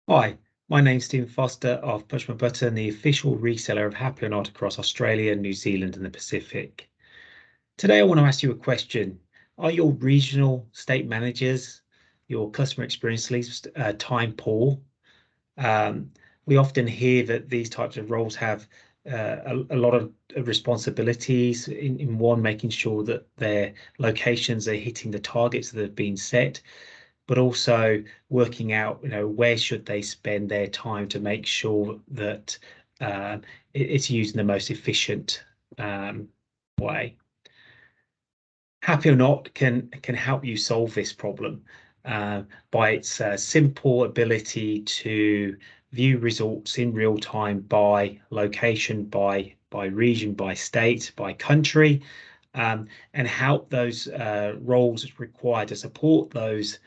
Hi, my name's Stephen Foster of Push My Button, the official reseller of HappyOrNot across Australia, New Zealand and the Pacific. Today I want to ask you a question. Are your regional state managers, your customer experience leads, time poor? We often hear that these types of roles have a lot of responsibilities in one, making sure that their locations are hitting the targets that have been set, but also working out, where should they spend their time to make sure that it's used in the most efficient way. HappyOrNot can help you solve this problem by its simple ability to view results in real time by location, by region, by state, by country, and help those roles required to support those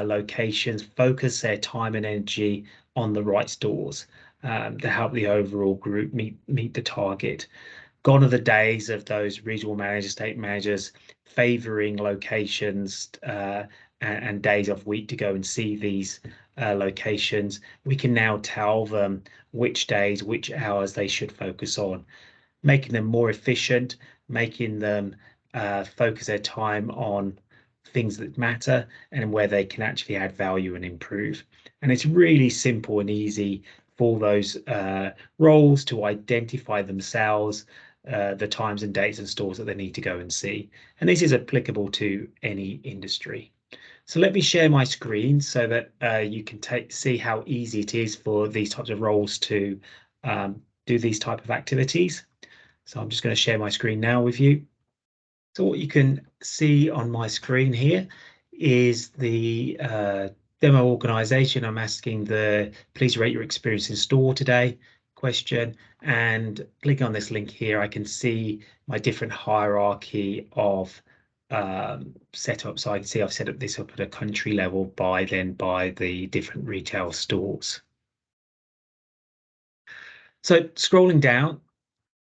locations focus their time and energy on the right stores to help the overall group meet the target. Gone are the days of those regional managers, state managers favouring locations and days of week to go and see these locations. We can now tell them which days, which hours they should focus on, making them more efficient, making them focus their time on things that matter and where they can actually add value and improve. And it's really simple and easy for those roles to identify themselves, the times and dates and stores that they need to go and see. And this is applicable to any industry. So let me share my screen so that you can see how easy it is for these types of roles to do these type of activities. So I'm just going to share my screen now with you. So what you can see on my screen here is the demo organization. I'm asking the please rate your experience in store today question, and clicking on this link here, I can see my different hierarchy of setup. So I can see I've set up this up at a country level by the different retail stores. So scrolling down,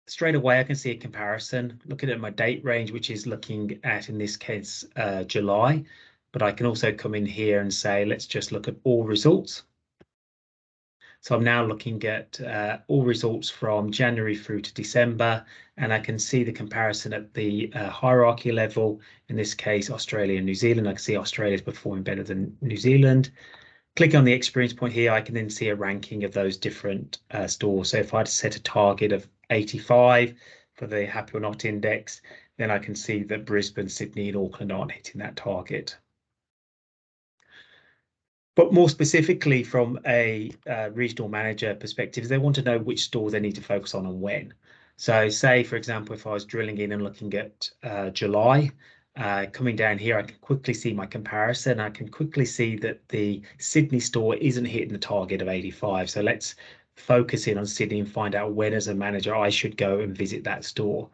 straight away, I can see a comparison, looking at my date range, which is looking at, in this case, July. But I can also come in here and say, let's just look at all results. So I'm now looking at all results from January through to December, and I can see the comparison at the hierarchy level. In this case, Australia and New Zealand. I can see Australia is performing better than New Zealand. Click on the experience point here, I can then see a ranking of those different stores. So if I had to set a target of 85 for the HappyOrNot index, then I can see that Brisbane, Sydney and Auckland aren't hitting that target. But more specifically, from a regional manager perspective, they want to know which stores they need to focus on and when. So say, for example, if I was drilling in and looking at July, coming down here, I can quickly see my comparison. I can quickly see that the Sydney store isn't hitting the target of 85. So let's focus in on Sydney and find out when, as a manager, I should go and visit that store.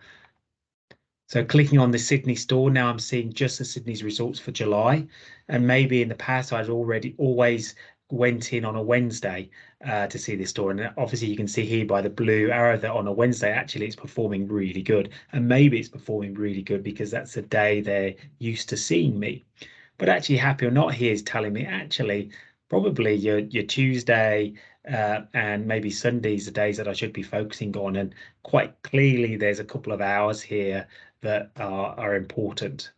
So clicking on the Sydney store, now I'm seeing just the Sydney's results for July. And maybe in the past, I'd always went in on a Wednesday to see this store. And obviously you can see here by the blue arrow that on a Wednesday, actually it's performing really good. And maybe it's performing really good because that's the day they're used to seeing me. But actually HappyOrNot here is telling me actually probably your Tuesday and maybe Sundays, the days that I should be focusing on. And quite clearly there's a couple of hours here that are important.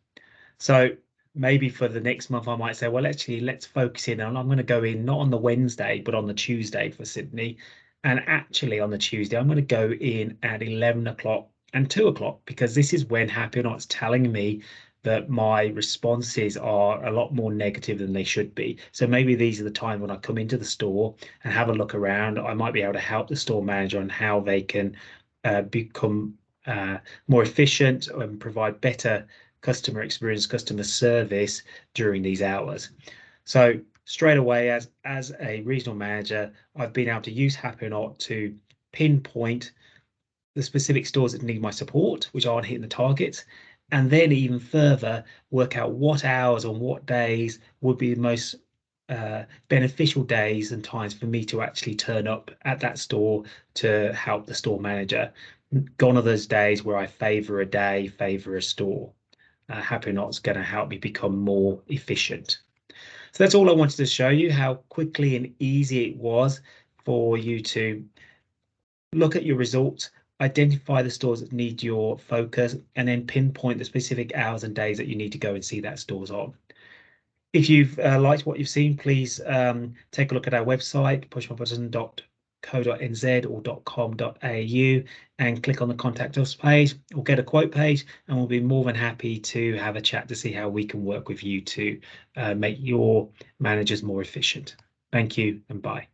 So maybe for the next month, I might say, well, actually, let's focus in. And I'm going to go in not on the Wednesday, but on the Tuesday for Sydney. And actually on the Tuesday, I'm going to go in at 11 o'clock and 2 o'clock, because this is when HappyOrNot's telling me that my responses are a lot more negative than they should be. So maybe these are the time when I come into the store and have a look around. I might be able to help the store manager on how they can become more efficient and provide better customer experience, customer service during these hours. So straight away, as a regional manager, I've been able to use HappyOrNot to pinpoint the specific stores that need my support, which aren't hitting the targets, and then even further work out what hours on what days would be the most beneficial days and times for me to actually turn up at that store to help the store manager. Gone are those days where I favor a day, favor a store. HappyOrNot's going to help me become more efficient. So that's all I wanted to show you, how quickly and easy it was for you to look at your results, identify the stores that need your focus, and then pinpoint the specific hours and days that you need to go and see that stores on. If you've liked what you've seen, please take a look at our website, pushmybutton.co.nz or .com.au, and click on the contact us page or get a quote page, and we'll be more than happy to have a chat to see how we can work with you to make your managers more efficient. Thank you and bye.